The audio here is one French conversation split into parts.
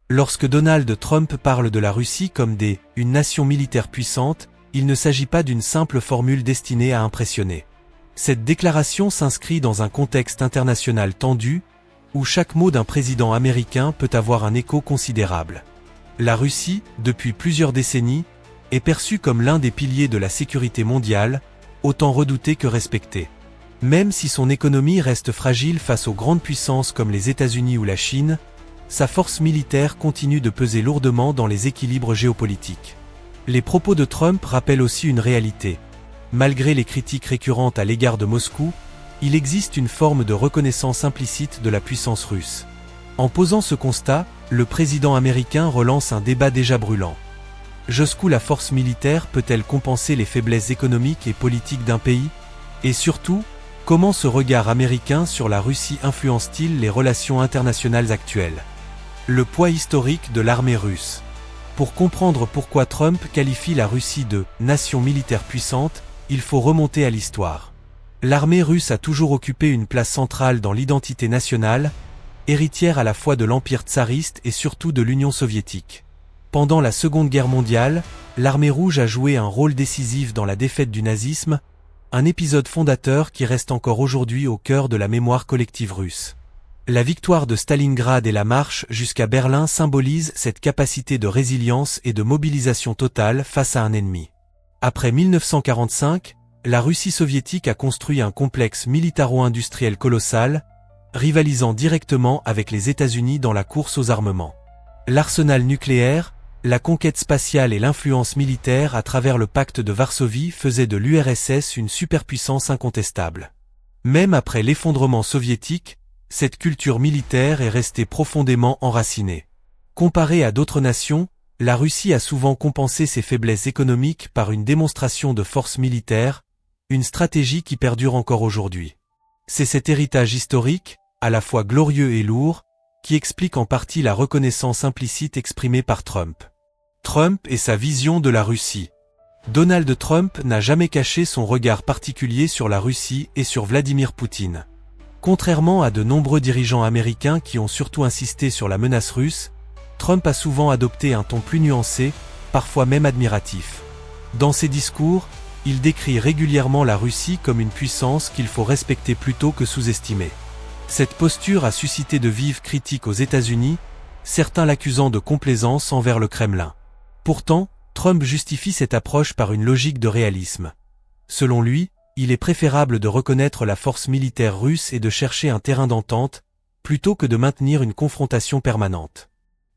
Lorsque Donald Trump parle de la Russie comme une nation militaire puissante, il ne s'agit pas d'une simple formule destinée à impressionner. Cette déclaration s'inscrit dans un contexte international tendu, où chaque mot d'un président américain peut avoir un écho considérable. La Russie, depuis plusieurs décennies, est perçue comme l'un des piliers de la sécurité mondiale, autant redouté que respecté. Même si son économie reste fragile face aux grandes puissances comme les États-Unis ou la Chine, sa force militaire continue de peser lourdement dans les équilibres géopolitiques. Les propos de Trump rappellent aussi une réalité. Malgré les critiques récurrentes à l'égard de Moscou, il existe une forme de reconnaissance implicite de la puissance russe. En posant ce constat, le président américain relance un débat déjà brûlant. Jusqu'où la force militaire peut-elle compenser les faiblesses économiques et politiques d'un pays? Et surtout, comment ce regard américain sur la Russie influence-t-il les relations internationales actuelles? Le poids historique de l'armée russe. Pour comprendre pourquoi Trump qualifie la Russie de « nation militaire puissante », il faut remonter à l'histoire. L'armée russe a toujours occupé une place centrale dans l'identité nationale, héritière à la fois de l'Empire tsariste et surtout de l'Union soviétique. Pendant la Seconde Guerre mondiale, l'armée rouge a joué un rôle décisif dans la défaite du nazisme, un épisode fondateur qui reste encore aujourd'hui au cœur de la mémoire collective russe. La victoire de Stalingrad et la marche jusqu'à Berlin symbolisent cette capacité de résilience et de mobilisation totale face à un ennemi. Après 1945, la Russie soviétique a construit un complexe militaro-industriel colossal, rivalisant directement avec les États-Unis dans la course aux armements. L'arsenal nucléaire, la conquête spatiale et l'influence militaire à travers le pacte de Varsovie faisaient de l'URSS une superpuissance incontestable. Même après l'effondrement soviétique, cette culture militaire est restée profondément enracinée. Comparée à d'autres nations, la Russie a souvent compensé ses faiblesses économiques par une démonstration de force militaire, une stratégie qui perdure encore aujourd'hui. C'est cet héritage historique, à la fois glorieux et lourd, qui explique en partie la reconnaissance implicite exprimée par Trump. Trump et sa vision de la Russie. Donald Trump n'a jamais caché son regard particulier sur la Russie et sur Vladimir Poutine. Contrairement à de nombreux dirigeants américains qui ont surtout insisté sur la menace russe, Trump a souvent adopté un ton plus nuancé, parfois même admiratif. Dans ses discours, il décrit régulièrement la Russie comme une puissance qu'il faut respecter plutôt que sous-estimer. Cette posture a suscité de vives critiques aux États-Unis, certains l'accusant de complaisance envers le Kremlin. Pourtant, Trump justifie cette approche par une logique de réalisme. Selon lui, il est préférable de reconnaître la force militaire russe et de chercher un terrain d'entente, plutôt que de maintenir une confrontation permanente.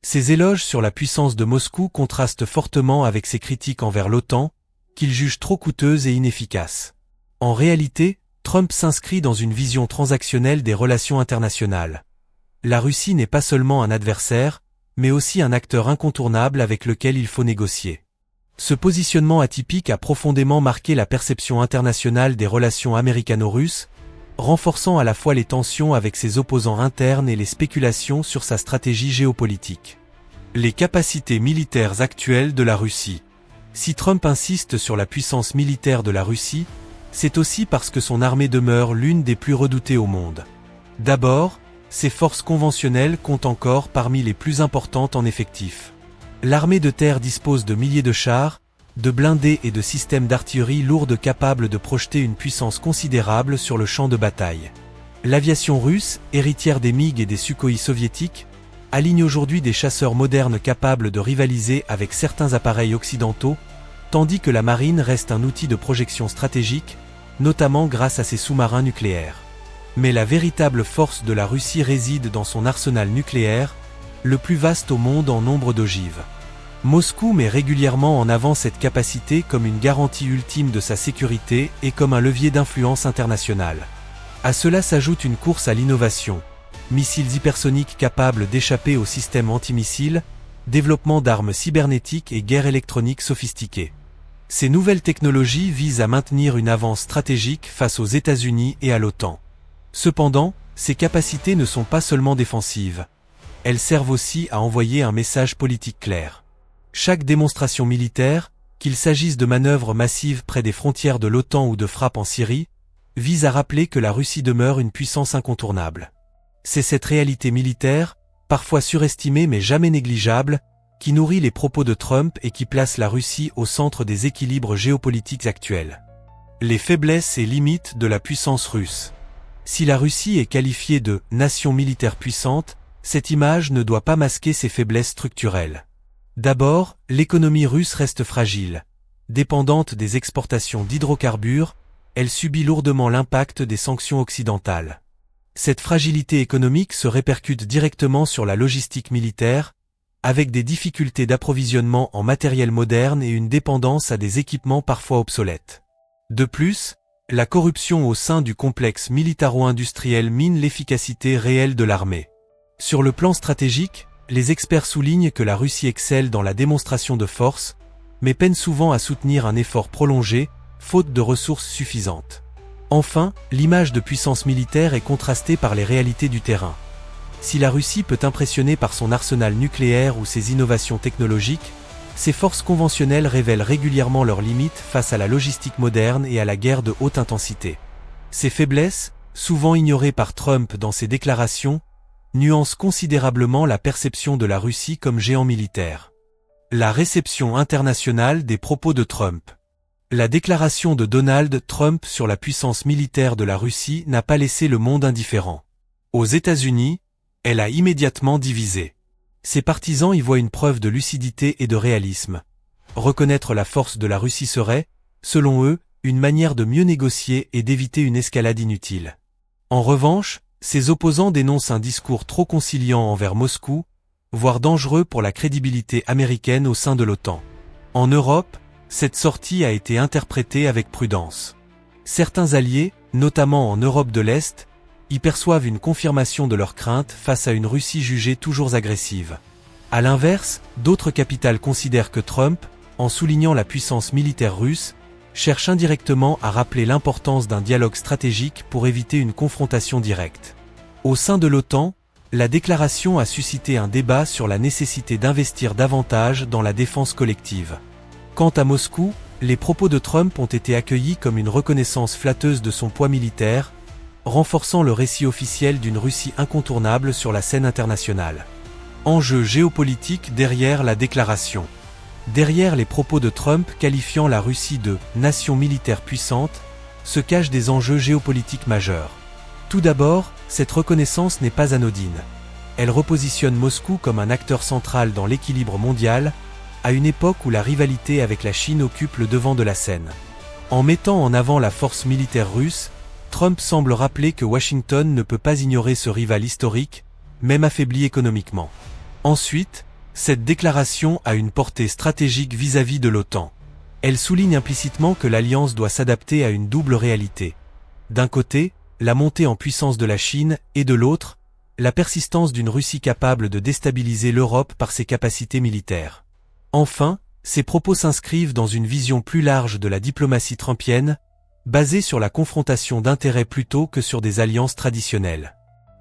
Ses éloges sur la puissance de Moscou contrastent fortement avec ses critiques envers l'OTAN, qu'il juge trop coûteuse et inefficace. En réalité, Trump s'inscrit dans une vision transactionnelle des relations internationales. La Russie n'est pas seulement un adversaire, mais aussi un acteur incontournable avec lequel il faut négocier. Ce positionnement atypique a profondément marqué la perception internationale des relations américano-russes, renforçant à la fois les tensions avec ses opposants internes et les spéculations sur sa stratégie géopolitique. Les capacités militaires actuelles de la Russie. Si Trump insiste sur la puissance militaire de la Russie, c'est aussi parce que son armée demeure l'une des plus redoutées au monde. D'abord, ses forces conventionnelles comptent encore parmi les plus importantes en effectifs. L'armée de terre dispose de milliers de chars, de blindés et de systèmes d'artillerie lourdes capables de projeter une puissance considérable sur le champ de bataille. L'aviation russe, héritière des MiG et des Sukhoi soviétiques, aligne aujourd'hui des chasseurs modernes capables de rivaliser avec certains appareils occidentaux, tandis que la marine reste un outil de projection stratégique, notamment grâce à ses sous-marins nucléaires. Mais la véritable force de la Russie réside dans son arsenal nucléaire, le plus vaste au monde en nombre d'ogives. Moscou met régulièrement en avant cette capacité comme une garantie ultime de sa sécurité et comme un levier d'influence internationale. À cela s'ajoute une course à l'innovation, missiles hypersoniques capables d'échapper aux systèmes antimissiles, développement d'armes cybernétiques et guerre électronique sophistiquée. Ces nouvelles technologies visent à maintenir une avance stratégique face aux États-Unis et à l'OTAN. Cependant, ces capacités ne sont pas seulement défensives. Elles servent aussi à envoyer un message politique clair. Chaque démonstration militaire, qu'il s'agisse de manœuvres massives près des frontières de l'OTAN ou de frappes en Syrie, vise à rappeler que la Russie demeure une puissance incontournable. C'est cette réalité militaire, parfois surestimée mais jamais négligeable, qui nourrit les propos de Trump et qui place la Russie au centre des équilibres géopolitiques actuels. Les faiblesses et limites de la puissance russe. Si la Russie est qualifiée de « nation militaire puissante », cette image ne doit pas masquer ses faiblesses structurelles. D'abord, l'économie russe reste fragile. Dépendante des exportations d'hydrocarbures, elle subit lourdement l'impact des sanctions occidentales. Cette fragilité économique se répercute directement sur la logistique militaire, avec des difficultés d'approvisionnement en matériel moderne et une dépendance à des équipements parfois obsolètes. De plus, la corruption au sein du complexe militaro-industriel mine l'efficacité réelle de l'armée. Sur le plan stratégique, les experts soulignent que la Russie excelle dans la démonstration de force, mais peine souvent à soutenir un effort prolongé, faute de ressources suffisantes. Enfin, l'image de puissance militaire est contrastée par les réalités du terrain. Si la Russie peut impressionner par son arsenal nucléaire ou ses innovations technologiques, ses forces conventionnelles révèlent régulièrement leurs limites face à la logistique moderne et à la guerre de haute intensité. Ces faiblesses, souvent ignorées par Trump dans ses déclarations, nuancent considérablement la perception de la Russie comme géant militaire. La réception internationale des propos de Trump. La déclaration de Donald Trump sur la puissance militaire de la Russie n'a pas laissé le monde indifférent. Aux États-Unis, elle a immédiatement divisé. Ses partisans y voient une preuve de lucidité et de réalisme. Reconnaître la force de la Russie serait, selon eux, une manière de mieux négocier et d'éviter une escalade inutile. En revanche, ses opposants dénoncent un discours trop conciliant envers Moscou, voire dangereux pour la crédibilité américaine au sein de l'OTAN. En Europe, cette sortie a été interprétée avec prudence. Certains alliés, notamment en Europe de l'Est, y perçoivent une confirmation de leurs craintes face à une Russie jugée toujours agressive. À l'inverse, d'autres capitales considèrent que Trump, en soulignant la puissance militaire russe, cherche indirectement à rappeler l'importance d'un dialogue stratégique pour éviter une confrontation directe. Au sein de l'OTAN, la déclaration a suscité un débat sur la nécessité d'investir davantage dans la défense collective. Quant à Moscou, les propos de Trump ont été accueillis comme une reconnaissance flatteuse de son poids militaire, renforçant le récit officiel d'une Russie incontournable sur la scène internationale. Enjeu géopolitique derrière la déclaration. Derrière les propos de Trump qualifiant la Russie de « nation militaire puissante », se cachent des enjeux géopolitiques majeurs. Tout d'abord, cette reconnaissance n'est pas anodine. Elle repositionne Moscou comme un acteur central dans l'équilibre mondial, à une époque où la rivalité avec la Chine occupe le devant de la scène. En mettant en avant la force militaire russe, Trump semble rappeler que Washington ne peut pas ignorer ce rival historique, même affaibli économiquement. Ensuite, cette déclaration a une portée stratégique vis-à-vis de l'OTAN. Elle souligne implicitement que l'alliance doit s'adapter à une double réalité. D'un côté, la montée en puissance de la Chine, et de l'autre, la persistance d'une Russie capable de déstabiliser l'Europe par ses capacités militaires. Enfin, ces propos s'inscrivent dans une vision plus large de la diplomatie trumpienne, basée sur la confrontation d'intérêts plutôt que sur des alliances traditionnelles.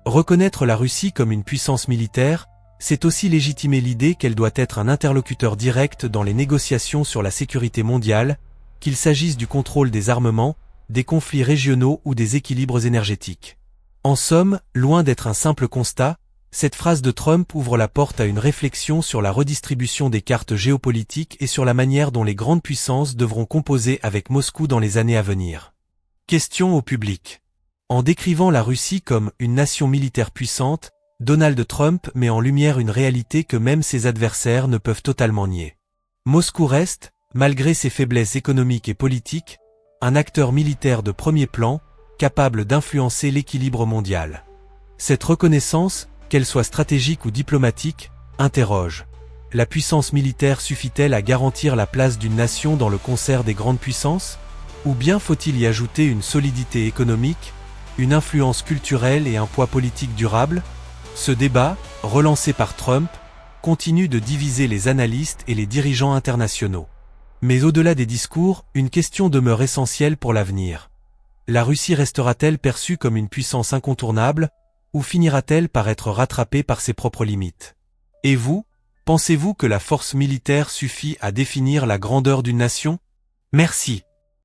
Reconnaître la Russie comme une puissance militaire, c'est aussi légitimer l'idée qu'elle doit être un interlocuteur direct dans les négociations sur la sécurité mondiale, qu'il s'agisse du contrôle des armements, des conflits régionaux ou des équilibres énergétiques. En somme, loin d'être un simple constat, cette phrase de Trump ouvre la porte à une réflexion sur la redistribution des cartes géopolitiques et sur la manière dont les grandes puissances devront composer avec Moscou dans les années à venir. Question au public. En décrivant la Russie comme une nation militaire puissante, Donald Trump met en lumière une réalité que même ses adversaires ne peuvent totalement nier. Moscou reste, malgré ses faiblesses économiques et politiques, un acteur militaire de premier plan, capable d'influencer l'équilibre mondial. Cette reconnaissance, qu'elle soit stratégique ou diplomatique, interroge. La puissance militaire suffit-elle à garantir la place d'une nation dans le concert des grandes puissances? Ou bien faut-il y ajouter une solidité économique, une influence culturelle et un poids politique durable? Ce débat, relancé par Trump, continue de diviser les analystes et les dirigeants internationaux. Mais au-delà des discours, une question demeure essentielle pour l'avenir. La Russie restera-t-elle perçue comme une puissance incontournable, ou finira-t-elle par être rattrapée par ses propres limites? Et vous, pensez-vous que la force militaire suffit à définir la grandeur d'une nation? Merci.